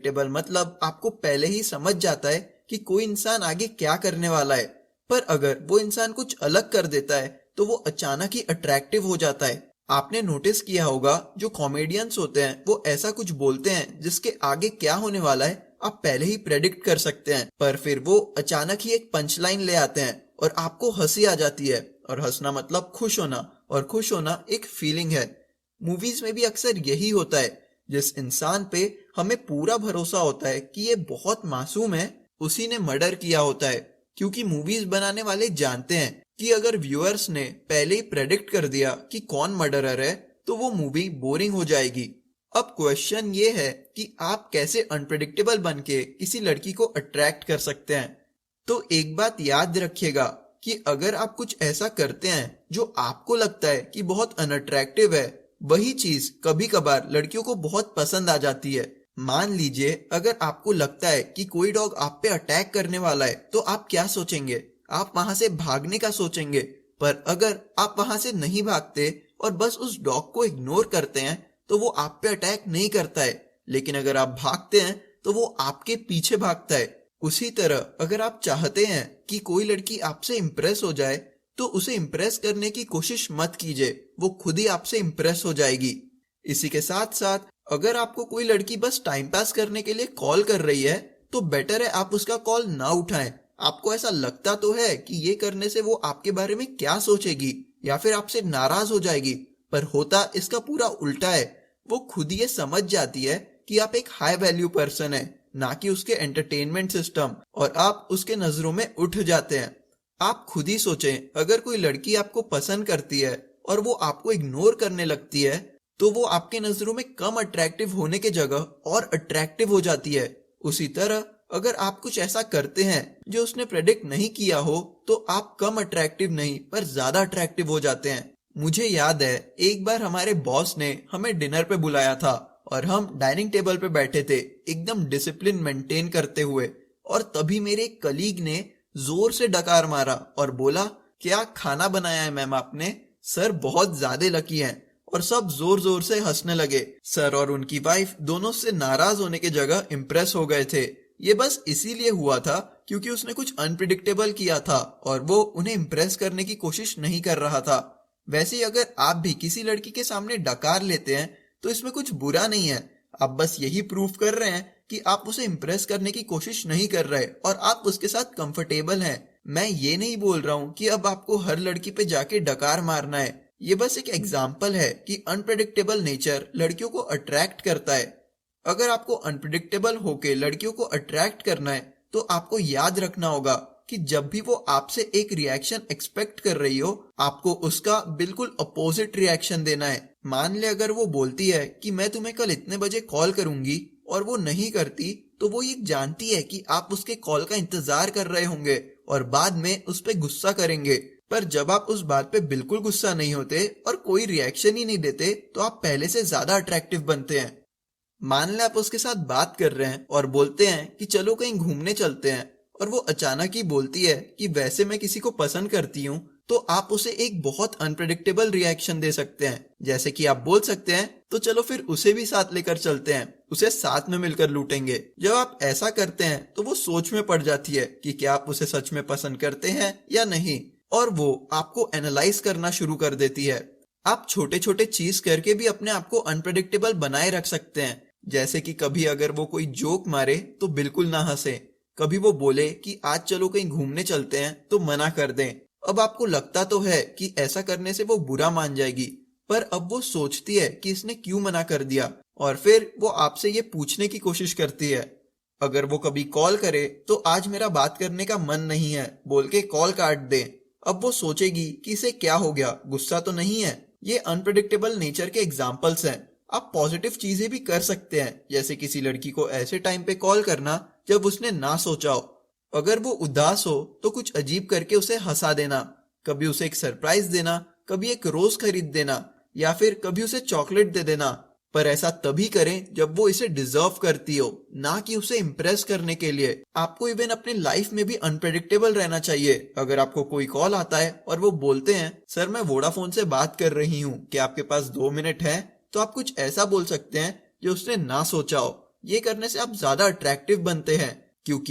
Table मतलब आपको पहले ही समझ जाता है कि कोई इंसान आगे क्या करने वाला है। पर अगर वो इंसान कुछ अलग कर देता है तो वो अचानक ही अट्रैक्टिव हो जाता है। आपने नोटिस किया होगा जो कॉमेडियंस होते हैं वो ऐसा कुछ बोलते हैं जिसके आगे क्या होने वाला है आप पहले ही प्रेडिक्ट कर सकते हैं, पर फिर वो अचानक ही एक पंच लाइन ले आते हैं और आपको हंसी आ जाती है। और हंसना मतलब खुश होना, और खुश होना एक फीलिंग है। मूवीज में भी अक्सर यही होता है। जिस इंसान पे हमें पूरा भरोसा होता है कि ये बहुत मासूम है, उसी ने मर्डर किया होता है। क्योंकि मूवीज बनाने वाले जानते हैं कि अगर व्यूअर्स ने पहले ही प्रेडिक्ट कर दिया कि कौन मर्डरर है तो वो मूवी बोरिंग हो जाएगी। अब क्वेश्चन ये है कि आप कैसे अनप्रेडिक्टेबल बन के किसी लड़की को अट्रैक्ट कर सकते हैं। तो एक बात याद रखिएगा कि अगर आप कुछ ऐसा करते हैं जो आपको लगता है कि बहुत अनअट्रैक्टिव है, वही चीज कभी कभार लड़कियों को बहुत पसंद आ जाती है। मान लीजिए अगर आपको लगता है कि कोई डॉग आप पे अटैक करने वाला है तो आप क्या सोचेंगे? आप वहां से भागने का सोचेंगे। पर अगर आप वहां से नहीं भागते और बस उस डॉग को इग्नोर करते हैं तो वो आप पे अटैक नहीं करता है। लेकिन अगर आप भागते हैं तो वो आपके पीछे भागता है। उसी तरह अगर आप चाहते हैं कि कोई लड़की आपसे इम्प्रेस हो जाए तो उसे इम्प्रेस करने की कोशिश मत कीजिए, वो खुद ही आपसे इम्प्रेस हो जाएगी। इसी के साथ साथ अगर आपको कोई लड़की बस टाइम पास करने के लिए कॉल कर रही है तो बेटर है आप उसका कॉल ना उठाएं। आपको ऐसा लगता तो है कि ये करने से वो आपके बारे में क्या सोचेगी या फिर आपसे नाराज हो जाएगी, पर होता इसका पूरा उल्टा है। वो खुद ये समझ जाती है कि आप एक हाई वैल्यू पर्सन है, ना कि उसके एंटरटेनमेंट सिस्टम, और आप उसके नजरों में उठ जाते हैं। आप खुद ही सोचें, अगर कोई लड़की आपको पसंद करती है और वो आपको इग्नोर करने लगती है तो वो आपके नजरों में कम अट्रैक्टिव होने की जगह और अट्रैक्टिव हो जाती है। उसी तरह अगर आप कुछ ऐसा करते हैं जो उसने प्रेडिक्ट नहीं किया हो तो आप कम अट्रैक्टिव नहीं पर ज्यादा अट्रैक्टिव हो जाते हैं। मुझे याद है एक बार हमारे बॉस ने हमें डिनर पे बुलाया था और हम डाइनिंग टेबल पे बैठे थे एकदम डिसिप्लिन मेंटेन करते हुए, और तभी मेरे एक कलीग ने जोर से डकार मारा और बोला, क्या खाना बनाया है मैम आपने? सर बहुत ज्यादा लकी हैं। और सब जोर जोर से हंसने लगे। सर और उनकी वाइफ दोनों से नाराज होने की जगह इम्प्रेस हो गए थे। ये बस इसीलिए हुआ था क्योंकि उसने कुछ अनप्रिडिक्टेबल किया था और वो उन्हें इम्प्रेस करने की कोशिश नहीं कर रहा था। वैसे ही अगर आप भी किसी लड़की के सामने डकार लेते हैं तो इसमें कुछ बुरा नहीं है। आप बस यही प्रूफ कर रहे हैं कि आप उसे इम्प्रेस करने की कोशिश नहीं कर रहे और आप उसके साथ कंफर्टेबल हैं। मैं ये नहीं बोल रहा हूँ कि अब आपको हर लड़की पे जाके डकार मारना है। ये बस एक एग्जाम्पल है कि अनप्रेडिक्टेबल नेचर लड़कियों को अट्रैक्ट करता है। अगर आपको अनप्रिडिक्टेबल होके लड़कियों को अट्रैक्ट करना है तो आपको याद रखना होगा कि जब भी वो आपसे एक रिएक्शन एक्सपेक्ट कर रही हो, आपको उसका बिल्कुल अपोजिट रिएक्शन देना है। मान ले अगर वो बोलती है कि मैं तुम्हें कल इतने बजे कॉल करूंगी और वो नहीं करती, तो वो ये जानती है कि आप उसके कॉल का इंतजार कर रहे होंगे और बाद में उस पर गुस्सा करेंगे। पर जब आप उस बात पे बिल्कुल गुस्सा नहीं होते और कोई रिएक्शन ही नहीं देते तो आप पहले से ज्यादा अट्रैक्टिव बनते हैं। मान ले आप उसके साथ बात कर रहे हैं और बोलते हैं कि चलो कहीं घूमने चलते हैं, और वो अचानक ही बोलती है कि वैसे मैं किसी को पसंद करती हूँ, तो आप उसे एक बहुत अनप्रेडिक्टेबल रिएक्शन दे सकते हैं। जैसे कि आप बोल सकते हैं तो चलो फिर उसे भी साथ लेकर चलते हैं, उसे साथ में मिलकर लूटेंगे। जब आप ऐसा करते हैं तो वो सोच में पड़ जाती है कि क्या आप उसे सच में पसंद करते हैं या नहीं, और वो आपको एनालाइज करना शुरू कर देती है। आप छोटे छोटे चीज करके भी अपने आप को अनप्रेडिक्टेबल बनाए रख सकते हैं। जैसे कि कभी अगर वो कोई जोक मारे तो बिल्कुल ना हंसे, कभी वो बोले कि आज चलो कहीं घूमने चलते हैं तो मना कर दें। अब आपको लगता तो है कि ऐसा करने से वो बुरा मान जाएगी, पर अब वो सोचती है कि इसने क्यों मना कर दिया, और फिर वो आपसे ये पूछने की कोशिश करती है। अगर वो कभी कॉल करे तो आज मेरा बात करने का मन नहीं है बोल के कॉल काट दे। अब वो सोचेगी कि इसे क्या हो गया, गुस्सा तो नहीं है। ये अनप्रिडिक्टेबल नेचर के एग्जाम्पल्स हैं। आप पॉजिटिव चीजें भी कर सकते हैं, जैसे किसी लड़की को ऐसे टाइम पे कॉल करना जब उसने ना सोचा हो। अगर वो उदास हो तो कुछ अजीब करके उसे हंसा देना, कभी उसे एक सरप्राइज देना, कभी एक रोज खरीद देना, या फिर कभी उसे चॉकलेट दे देना। पर ऐसा तभी करें जब वो इसे डिजर्व करती हो, ना कि उसे इम्प्रेस करने के लिए। आपको इवन अपने लाइफ में भी अनप्रेडिक्टेबल रहना चाहिए। अगर आपको कोई कॉल आता है और वो बोलते हैं सर मैं वोडाफोन से बात कर रही हूँ, क्या आपके पास 2 मिनट है, तो आप कुछ ऐसा बोल सकते हैं जो उसने ना सोचा हो। ये करने से आप ज्यादा अट्रैक्टिव बनते हैं, क्योंकि